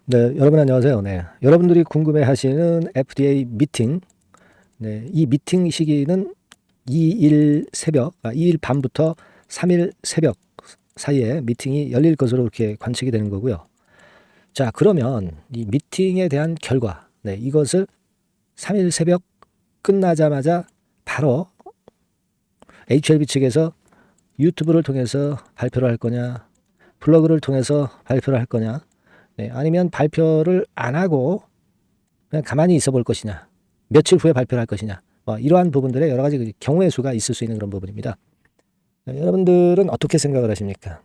네, 여러분 안녕하세요. 네, 여러분들이 궁금해하시는 FDA 미팅, 네, 이 미팅 시기는 2일 새벽, 2일 밤부터 3일 새벽 사이에 미팅이 열릴 것으로 이렇게 관측이 되는 거고요. 자, 그러면 이 미팅에 대한 결과, 네, 이것을 3일 새벽 끝나자마자 바로 HLB 측에서 유튜브를 통해서 발표를 할 거냐, 블로그를 통해서 발표를 할 거냐, 네, 아니면 발표를 안 하고 그냥 가만히 있어 볼 것이냐, 며칠 후에 발표를 할 것이냐, 이러한 부분들의 여러 가지 경우의 수가 있을 수 있는 그런 부분입니다. 여러분들은 어떻게 생각을 하십니까?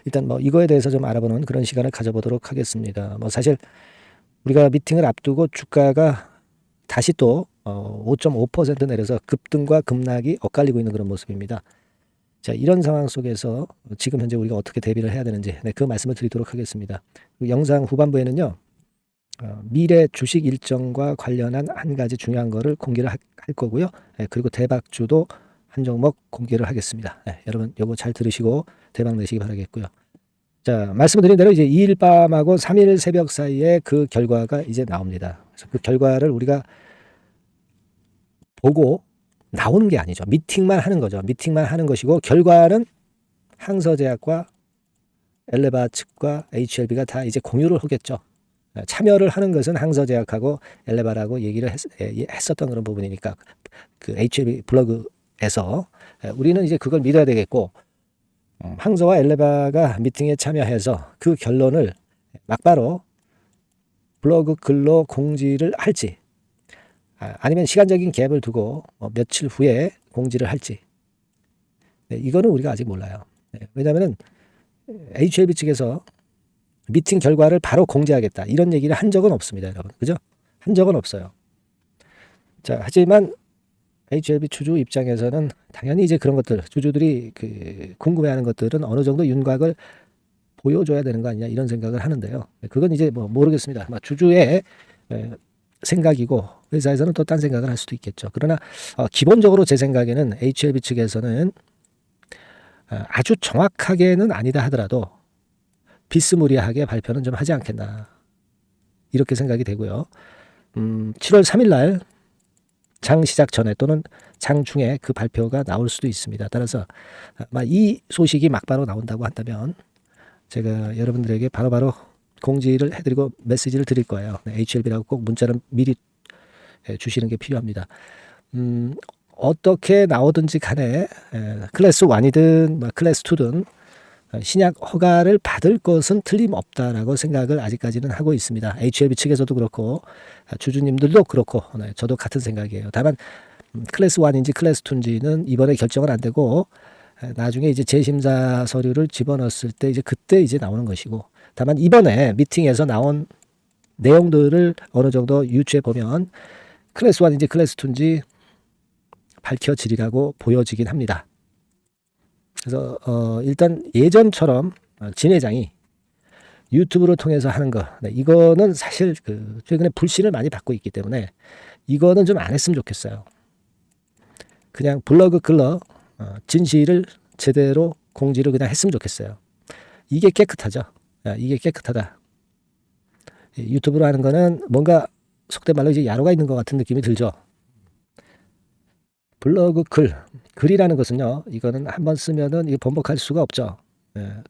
일단 이거에 대해서 좀 알아보는 그런 시간을 가져보도록 하겠습니다. 사실 우리가 미팅을 앞두고 주가가 다시 또 5.5% 내려서 급등과 급락이 엇갈리고 있는 그런 모습입니다. 자, 이런 상황 속에서 지금 현재 우리가 어떻게 대비를 해야 되는지, 네, 그 말씀을 드리도록 하겠습니다. 영상 후반부에는요, 미래 주식 일정과 관련한 한 가지 중요한 거를 공개를 할 거고요. 네, 그리고 대박주도 한 종목 공개를 하겠습니다. 네, 여러분 요거 잘 들으시고 대박 내시기 바라겠고요. 자, 말씀드린 대로 이제 2일 밤하고 3일 새벽 사이에 그 결과가 이제 나옵니다. 그래서 그 결과를 우리가 보고 나오는 게 아니죠. 미팅만 하는 거죠. 미팅만 하는 것이고, 결과는 항서제약과 엘레바 측과 HLB가 다 이제 공유를 하겠죠. 참여를 하는 것은 항서제약하고 엘레바라고 얘기를 했었던 그런 부분이니까, 그 HLB 블로그에서 우리는 이제 그걸 믿어야 되겠고, 항서와 엘레바가 미팅에 참여해서 그 결론을 막바로 블로그 글로 공지를 할지, 아니면 시간적인 갭을 두고 며칠 후에 공지를 할지, 네, 이거는 우리가 아직 몰라요. 네, 왜냐하면 HLB 측에서 미팅 결과를 바로 공지하겠다 이런 얘기를 한 적은 없습니다, 여러분. 그죠? 한 적은 없어요. 자, 하지만 HLB 주주 입장에서는 당연히 이제 그런 것들, 주주들이 궁금해하는 것들은 어느 정도 윤곽을 보여줘야 되는 거 아니냐 이런 생각을 하는데요. 그건 이제 모르겠습니다. 주주의 생각이고 회사에서는 또 딴 생각을 할 수도 있겠죠. 그러나 기본적으로 제 생각에는 HLB 측에서는 아주 정확하게는 아니다 하더라도 비스무리하게 발표는 좀 하지 않겠나 이렇게 생각이 되고요. 7월 3일 날 장 시작 전에 또는 장 중에 그 발표가 나올 수도 있습니다. 따라서 이 소식이 막바로 나온다고 한다면 제가 여러분들에게 바로바로 공지를 해드리고 메시지를 드릴 거예요. HLB라고 꼭 문자를 미리 주시는 게 필요합니다. 어떻게 나오든지 간에 클래스 1이든 클래스 2든 신약 허가를 받을 것은 틀림없다라고 생각을 아직까지는 하고 있습니다. HLB 측에서도 그렇고 주주님들도 그렇고, 네, 저도 같은 생각이에요. 다만 클래스 1인지 클래스 2인지는 이번에 결정은 안 되고 나중에 이제 재심사 서류를 집어넣었을 때 이제 그때 이제 나오는 것이고, 다만 이번에 미팅에서 나온 내용들을 어느 정도 유추해 보면 클래스 1인지 클래스 2인지 밝혀지리라고 보여지긴 합니다. 그래서 일단 예전처럼 진 회장이 유튜브를 통해서 하는 거, 네, 이거는 사실 최근에 불신을 많이 받고 있기 때문에 이거는 좀 안 했으면 좋겠어요. 그냥 블로그 글러 진실을 제대로 공지를 그냥 했으면 좋겠어요. 이게 깨끗하죠. 이게 깨끗하다. 유튜브로 하는 거는 뭔가 속된 말로 이제 야로가 있는 것 같은 느낌이 들죠. 블로그 글이라는 것은요, 이거는 한번 쓰면은 이거 번복할 수가 없죠.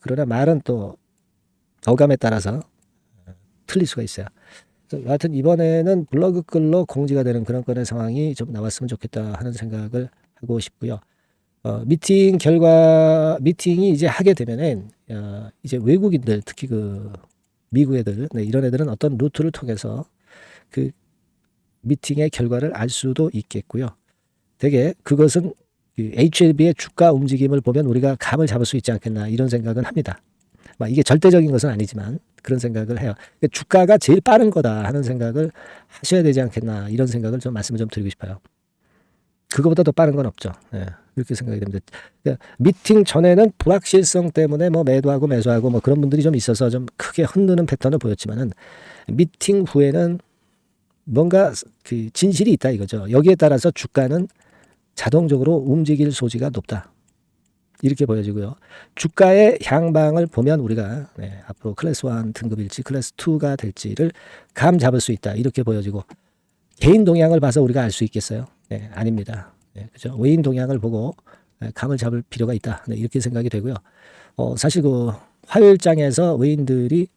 그러나 말은 또 어감에 따라서 틀릴 수가 있어요. 그래서 여하튼 이번에는 블로그 글로 공지가 되는 그런 건의 상황이 좀 나왔으면 좋겠다 하는 생각을 하고 싶고요. 미팅이 이제 하게 되면은 이제 외국인들, 특히 미국 애들, 네, 이런 애들은 어떤 루트를 통해서 그 미팅의 결과를 알 수도 있겠고요. 되게 그것은 HLB의 주가 움직임을 보면 우리가 감을 잡을 수 있지 않겠나 이런 생각은 합니다. 이게 절대적인 것은 아니지만 그런 생각을 해요. 주가가 제일 빠른 거다 하는 생각을 하셔야 되지 않겠나 이런 생각을 좀 말씀을 좀 드리고 싶어요. 그거보다 더 빠른 건 없죠. 네, 이렇게 생각이 됩니다. 그러니까 미팅 전에는 불확실성 때문에 매도하고 매수하고 그런 분들이 좀 있어서 좀 크게 흔드는 패턴을 보였지만은 미팅 후에는 뭔가 진실이 있다 이거죠. 여기에 따라서 주가는 자동적으로 움직일 소지가 높다. 이렇게 보여지고요. 주가의 향방을 보면 우리가 앞으로 클래스 1 등급일지 클래스 2가 될지를 감 잡을 수 있다. 이렇게 보여지고 개인 동향을 봐서 우리가 알 수 있겠어요? 아닙니다. 그죠? 외인 동향을 보고 감을 잡을 필요가 있다. 이렇게 생각이 되고요. 사실 그 화요일장에서 외인들이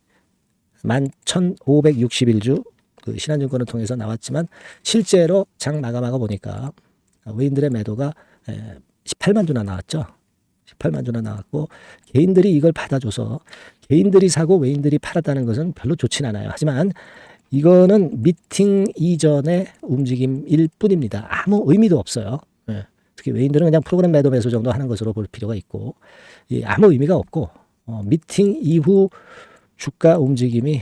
11,561주 그 신한증권을 통해서 나왔지만 실제로 장 마감하고 보니까 외인들의 매도가 18만 주나 나왔죠. 18만 주나 나왔고 개인들이 이걸 받아줘서 개인들이 사고 외인들이 팔았다는 것은 별로 좋진 않아요. 하지만 이거는 미팅 이전의 움직임일 뿐입니다. 아무 의미도 없어요. 특히 외인들은 그냥 프로그램 매도 매수 정도 하는 것으로 볼 필요가 있고 아무 의미가 없고 미팅 이후 주가 움직임이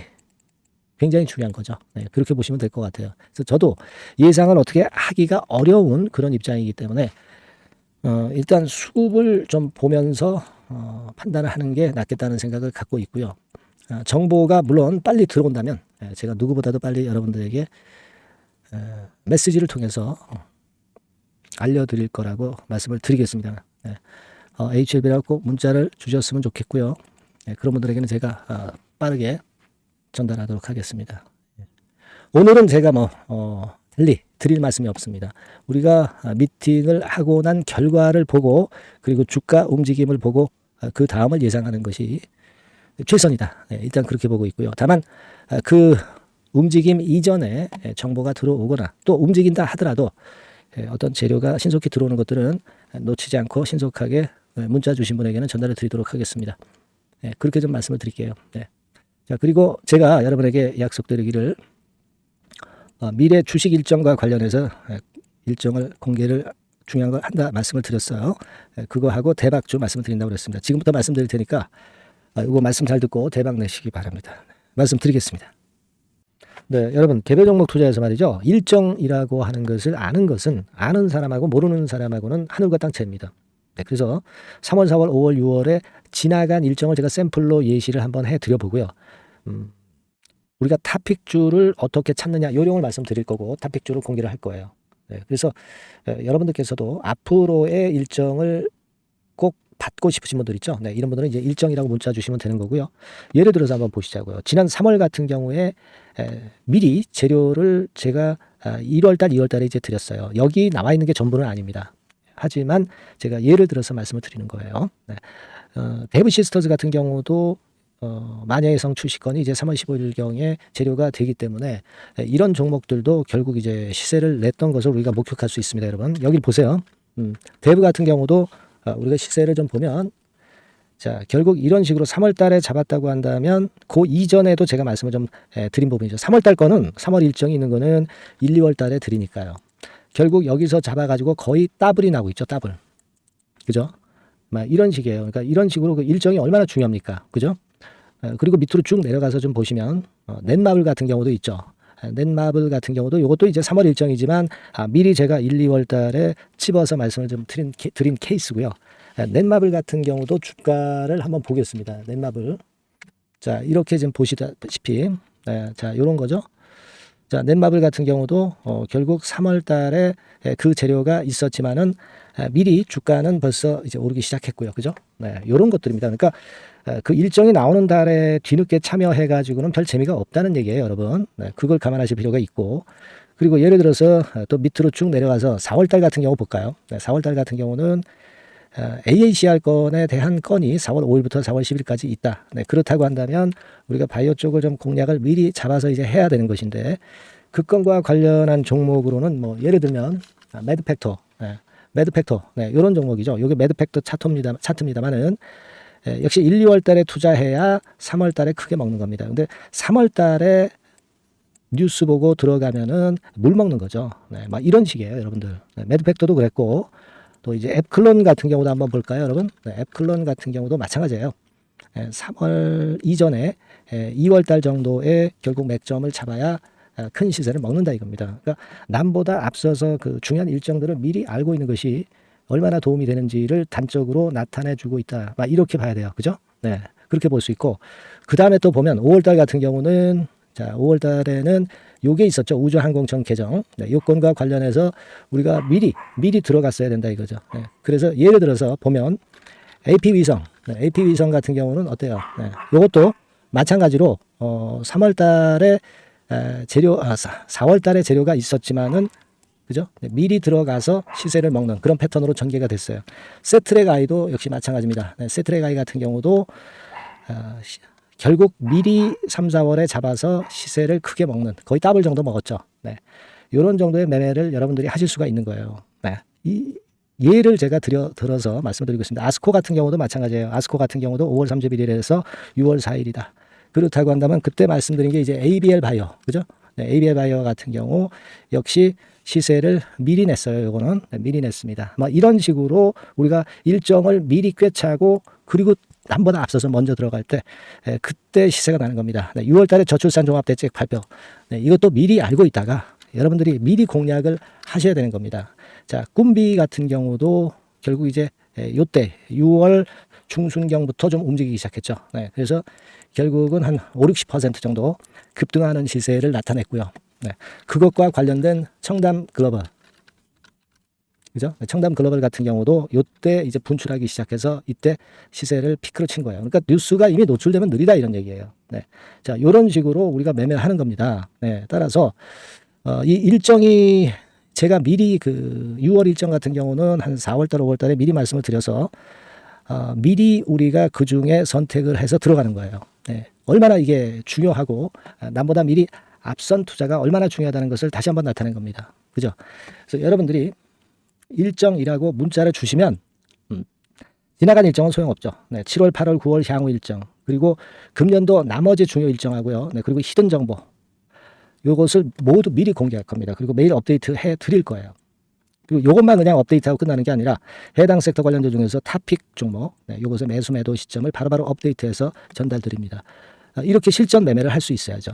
굉장히 중요한 거죠. 그렇게 보시면 될 것 같아요. 그래서 저도 예상을 어떻게 하기가 어려운 그런 입장이기 때문에 일단 수급을 좀 보면서 판단을 하는 게 낫겠다는 생각을 갖고 있고요. 정보가 물론 빨리 들어온다면 제가 누구보다도 빨리 여러분들에게 메시지를 통해서 알려드릴 거라고 말씀을 드리겠습니다. HLB라고 꼭 문자를 주셨으면 좋겠고요. 그런 분들에게는 제가 빠르게 전달하도록 하겠습니다. 오늘은 제가 달리 드릴 말씀이 없습니다. 우리가 미팅을 하고 난 결과를 보고 그리고 주가 움직임을 보고 그 다음을 예상하는 것이 최선이다. 일단 그렇게 보고 있고요. 다만 그 움직임 이전에 정보가 들어오거나 또 움직인다 하더라도 어떤 재료가 신속히 들어오는 것들은 놓치지 않고 신속하게 문자 주신 분에게는 전달을 드리도록 하겠습니다. 그렇게 좀 말씀을 드릴게요. 자, 그리고 제가 여러분에게 약속드리기를 미래 주식 일정과 관련해서 일정을 공개를 중요한 걸 한다 말씀을 드렸어요. 그거하고 대박주 말씀을 드린다고 그랬습니다. 지금부터 말씀드릴 테니까 이거 말씀 잘 듣고 대박 내시기 바랍니다. 말씀드리겠습니다. 여러분 개별 종목 투자에서 말이죠. 일정이라고 하는 것을 아는 것은 아는 사람하고 모르는 사람하고는 하늘과 땅 차이입니다. 그래서 3월, 4월, 5월, 6월에 지나간 일정을 제가 샘플로 예시를 한번 해드려 보고요. 우리가 탑픽주를 어떻게 찾느냐 요령을 말씀드릴 거고 탑픽주를 공개를 할 거예요. 그래서 여러분들께서도 앞으로의 일정을 꼭 받고 싶으신 분들 있죠. 이런 분들은 이제 일정이라고 문자 주시면 되는 거고요. 예를 들어서 한번 보시자고요. 지난 3월 같은 경우에 미리 재료를 제가 1월달, 2월달에 이제 드렸어요. 여기 나와 있는 게 전부는 아닙니다. 하지만 제가 예를 들어서 말씀을 드리는 거예요. 데브 시스터즈 같은 경우도 만야의 성 출시건이 이제 3월 15일경에 재료가 되기 때문에 이런 종목들도 결국 이제 시세를 냈던 것을 우리가 목격할 수 있습니다, 여러분. 여기 보세요. 데브 같은 경우도 우리가 시세를 좀 보면 자, 결국 이런 식으로 3월 달에 잡았다고 한다면 그 이전에도 제가 말씀을 좀 드린 부분이죠. 3월 달 거는 3월 일정이 있는 거는 1, 2월 달에 드리니까요. 결국 여기서 잡아가지고 거의 더블이 나고 있죠. 더블. 그죠? 이런 식이에요. 그러니까 이런 식으로 그 일정이 얼마나 중요합니까? 그죠? 그리고 밑으로 쭉 내려가서 좀 보시면 넷마블 같은 경우도 있죠. 넷마블 같은 경우도 이것도 이제 3월 일정이지만 미리 제가 1, 2월 달에 집어서 말씀을 좀 드린 케이스고요. 넷마블 같은 경우도 주가를 한번 보겠습니다. 넷마블. 자, 이렇게 지금 보시다시피 자, 이런 거죠. 자, 넷마블 같은 경우도 결국 3월 달에 그 재료가 있었지만은 미리 주가는 벌써 이제 오르기 시작했고요. 그죠? 이런 것들입니다. 그러니까 그 일정이 나오는 달에 뒤늦게 참여해 가지고는 별 재미가 없다는 얘기예요, 여러분. 그걸 감안하실 필요가 있고. 그리고 예를 들어서 또 밑으로 쭉 내려가서 4월 달 같은 경우 볼까요? 4월 달 같은 경우는 AACR 건에 대한 건이 4월 5일부터 4월 10일까지 있다. 그렇다고 한다면 우리가 바이오 쪽을 좀 공략을 미리 잡아서 이제 해야 되는 것인데 그 건과 관련한 종목으로는 뭐 예를 들면 매드팩터, 이런 종목이죠. 이게 매드팩터 차트입니다만은 역시 1, 2월 달에 투자해야 3월 달에 크게 먹는 겁니다. 근데 3월 달에 뉴스 보고 들어가면은 물 먹는 거죠. 막 이런 식이에요, 여러분들. 매드팩터도 그랬고 또 이제 앱클론 같은 경우도 한번 볼까요, 여러분? 앱클론 같은 경우도 마찬가지예요. 3월 이전에 2월 달 정도에 결국 맥점을 잡아야 큰 시세를 먹는다 이겁니다. 그러니까 남보다 앞서서 그 중요한 일정들을 미리 알고 있는 것이 얼마나 도움이 되는지를 단적으로 나타내주고 있다. 막 이렇게 봐야 돼요. 그죠? 그렇게 볼 수 있고 그 다음에 또 보면 5월 달 같은 경우는 자, 5월 달에는 요게 있었죠. 우주항공청 개정. 요건과 관련해서 우리가 미리 들어갔어야 된다 이거죠. 그래서 예를 들어서 보면 AP 위성, 네, AP 위성 같은 경우는 어때요? 네, 이것도 마찬가지로 3월 달에 재료, 4월 달에 재료가 있었지만은 그죠? 네, 미리 들어가서 시세를 먹는 그런 패턴으로 전개가 됐어요. 세트랙 아이도 역시 마찬가지입니다. 네, 세트랙 아이 같은 경우도 결국 미리 3, 4월에 잡아서 시세를 크게 먹는 거의 더블 정도 먹었죠. 네. 이런 정도의 매매를 여러분들이 하실 수가 있는 거예요. 네. 이 예를 제가 들어서 말씀드리고 있습니다. 아스코 같은 경우도 마찬가지예요. 아스코 같은 경우도 5월 31일에서 6월 4일이다. 그렇다고 한다면 그때 말씀드린 게 이제 ABL 바이오, 그죠? 네, ABL 바이오 같은 경우 역시 시세를 미리 냈어요. 요거는 네, 미리 냈습니다. 뭐 이런 식으로 우리가 일정을 미리 꿰차고 그리고 한 번 앞서서 먼저 들어갈 때 그때 시세가 나는 겁니다. 네, 6월 달에 저출산 종합대책 발표. 네, 이것도 미리 알고 있다가 여러분들이 미리 공략을 하셔야 되는 겁니다. 자, 꿈비 같은 경우도 결국 이제 요때 6월 중순경부터 좀 움직이기 시작했죠. 네, 그래서 결국은 한 5, 60% 정도 급등하는 시세를 나타냈고요. 네, 그것과 관련된 청담 글로벌, 그죠? 청담 글로벌 같은 경우도 이때 이제 분출하기 시작해서 이때 시세를 피크로 친 거예요. 그러니까 뉴스가 이미 노출되면 느리다 이런 얘기예요. 네, 자, 이런 식으로 우리가 매매를 하는 겁니다. 네, 따라서 이 일정이 제가 미리 그 6월 일정 같은 경우는 한 4월달, 5월달에 미리 말씀을 드려서 미리 우리가 그 중에 선택을 해서 들어가는 거예요. 네. 얼마나 이게 중요하고 남보다 미리 앞선 투자가 얼마나 중요하다는 것을 다시 한번 나타낸 겁니다. 그죠? 그래서 여러분들이 일정이라고 문자를 주시면 지나간 일정은 소용없죠. 네. 7월, 8월, 9월 향후 일정 그리고 금년도 나머지 중요 일정하고요. 네. 그리고 히든 정보 요것을 모두 미리 공개할 겁니다. 그리고 매일 업데이트 해 드릴 거예요. 그리고 요것만 그냥 업데이트하고 끝나는 게 아니라 해당 섹터 관련주 중에서 탑픽 종목, 네, 요것의 매수 매도 시점을 바로바로 업데이트해서 전달 드립니다. 이렇게 실전 매매를 할 수 있어야죠.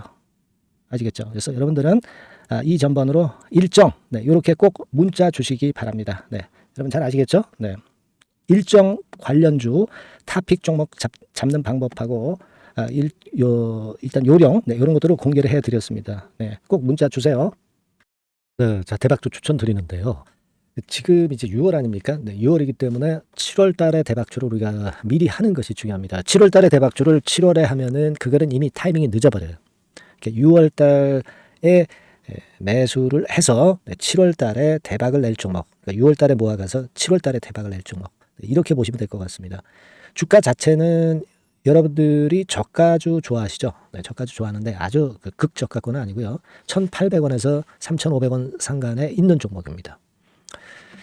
아시겠죠? 그래서 여러분들은 이 전번으로 일정, 네, 이렇게 꼭 문자 주시기 바랍니다. 네, 여러분 잘 아시겠죠? 네, 일정 관련주 탑픽 종목 잡는 방법하고 일단 요령, 네, 이런 것들을 공개를 해드렸습니다. 네, 꼭 문자 주세요. 네, 자, 대박주 추천드리는데요. 지금 이제 6월 아닙니까? 네, 6월이기 때문에 7월 달에 대박주를 우리가 미리 하는 것이 중요합니다. 7월 달에 대박주를 7월에 하면은 그거는 이미 타이밍이 늦어버려요. 6월 달에 매수를 해서 7월 달에 대박을 낼 종목, 그러니까 6월 달에 모아가서 7월 달에 대박을 낼 종목, 이렇게 보시면 될 것 같습니다. 주가 자체는 여러분들이 저가주 좋아하시죠? 네, 저가주 좋아하는데 아주 극저가권은 아니고요. 1,800원에서 3,500원 상간에 있는 종목입니다.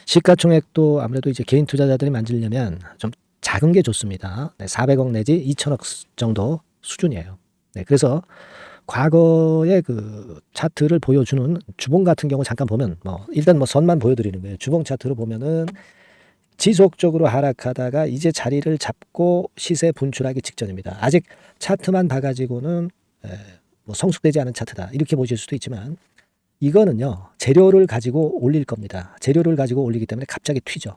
시가총액도 아무래도 이제 개인 투자자들이 만지려면 좀 작은 게 좋습니다. 네, 400억 내지 2천억 정도 수준이에요. 네, 그래서 과거의 그 차트를 보여주는 주봉 같은 경우 잠깐 보면 일단 선만 보여드리는 거예요. 주봉 차트로 보면은 지속적으로 하락하다가 이제 자리를 잡고 시세 분출하기 직전입니다. 아직 차트만 봐가지고는 성숙되지 않은 차트다 이렇게 보실 수도 있지만 이거는요 재료를 가지고 올릴 겁니다. 재료를 가지고 올리기 때문에 갑자기 튀죠.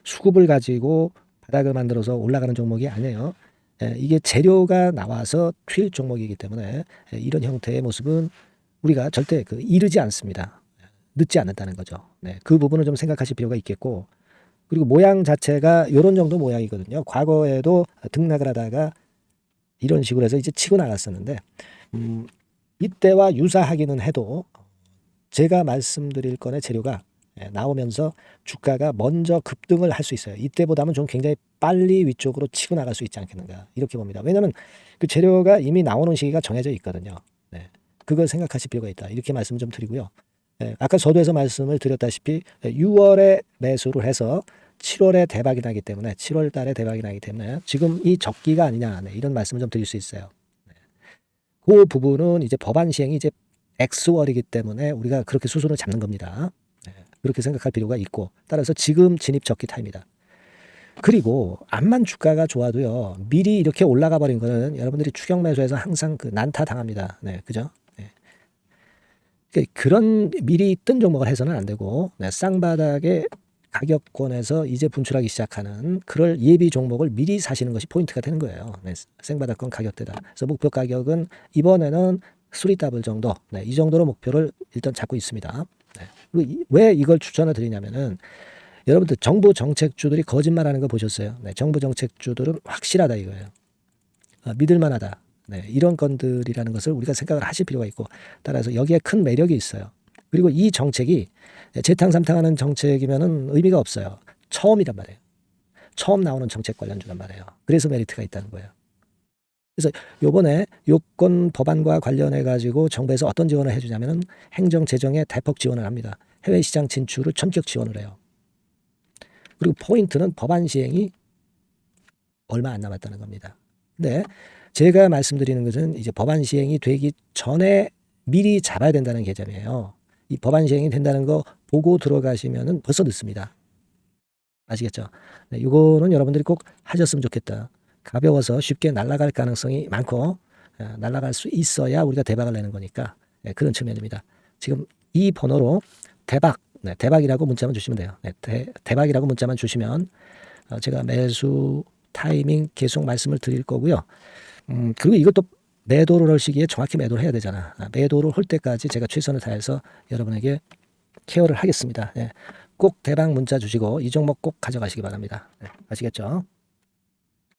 수급을 가지고 바닥을 만들어서 올라가는 종목이 아니에요. 이게 재료가 나와서 튈 종목이기 때문에 이런 형태의 모습은 우리가 절대 이르지 않습니다. 늦지 않는다는 거죠. 네, 그 부분을 좀 생각하실 필요가 있겠고 그리고 모양 자체가 이런 정도 모양이거든요. 과거에도 등락을 하다가 이런 식으로 해서 이제 치고 나갔었는데 이때와 유사하기는 해도 제가 말씀드릴 건의 재료가 나오면서 주가가 먼저 급등을 할 수 있어요. 이때보다는 좀 굉장히 빨리 위쪽으로 치고 나갈 수 있지 않겠는가 이렇게 봅니다. 왜냐하면 그 재료가 이미 나오는 시기가 정해져 있거든요. 네. 그걸 생각하실 필요가 있다. 이렇게 말씀 좀 드리고요. 아까 서두에서 말씀을 드렸다시피 6월에 매수를 해서 7월에 대박이 나기 때문에 7월 달에 대박이 나기 때문에 지금 이 적기가 아니냐 이런 말씀을 좀 드릴 수 있어요. 그 부분은 이제 법안 시행이 이제 X월이기 때문에 우리가 그렇게 수순을 잡는 겁니다. 그렇게 생각할 필요가 있고 따라서 지금 진입 적기 타입니다. 그리고 암만 주가가 좋아도요 미리 이렇게 올라가 버린 거는 여러분들이 추격 매수해서 항상 난타 당합니다. 네, 그죠? 네. 그런 미리 뜬 종목을 해서는 안 되고 쌍바닥의 가격권에서 이제 분출하기 시작하는 그럴 예비 종목을 미리 사시는 것이 포인트가 되는 거예요. 네, 생바닥권 가격대다. 그래서 목표 가격은 이번에는 3더블 정도, 이 정도로 목표를 일단 잡고 있습니다. 네. 왜 이걸 추천을 드리냐면은 여러분들 정부 정책주들이 거짓말하는 거 보셨어요? 네, 정부 정책주들은 확실하다 이거예요. 믿을만하다. 네, 이런 건들이라는 것을 우리가 생각을 하실 필요가 있고, 따라서 여기에 큰 매력이 있어요. 그리고 이 정책이 재탕3탕하는 정책이면은 의미가 없어요. 처음이란 말이에요. 처음 나오는 정책 관련주란 말이에요. 그래서 메리트가 있다는 거예요. 그래서 요번에 요건 법안과 관련해 가지고 정부에서 어떤 지원을 해주냐면은 행정 재정에 대폭 지원을 합니다. 해외 시장 진출을 전격 지원을 해요. 그리고 포인트는 법안 시행이 얼마 안 남았다는 겁니다. 근데 제가 말씀드리는 것은 이제 법안 시행이 되기 전에 미리 잡아야 된다는 개념이에요. 이 법안 시행이 된다는 거 보고 들어가시면은 벌써 늦습니다. 아시겠죠? 네, 이거는 여러분들이 꼭 하셨으면 좋겠다. 가벼워서 쉽게 날아갈 가능성이 많고 날아갈 수 있어야 우리가 대박을 내는 거니까 그런 측면입니다. 지금 이 번호로 대박, 대박이라고 문자만 주시면 돼요. 대박이라고 문자만 주시면 제가 매수 타이밍 계속 말씀을 드릴 거고요. 그리고 이것도 매도를 할 시기에 정확히 매도를 해야 되잖아. 매도를 할 때까지 제가 최선을 다해서 여러분에게 케어를 하겠습니다. 꼭 대박 문자 주시고 이 종목 꼭 가져가시기 바랍니다. 아시겠죠?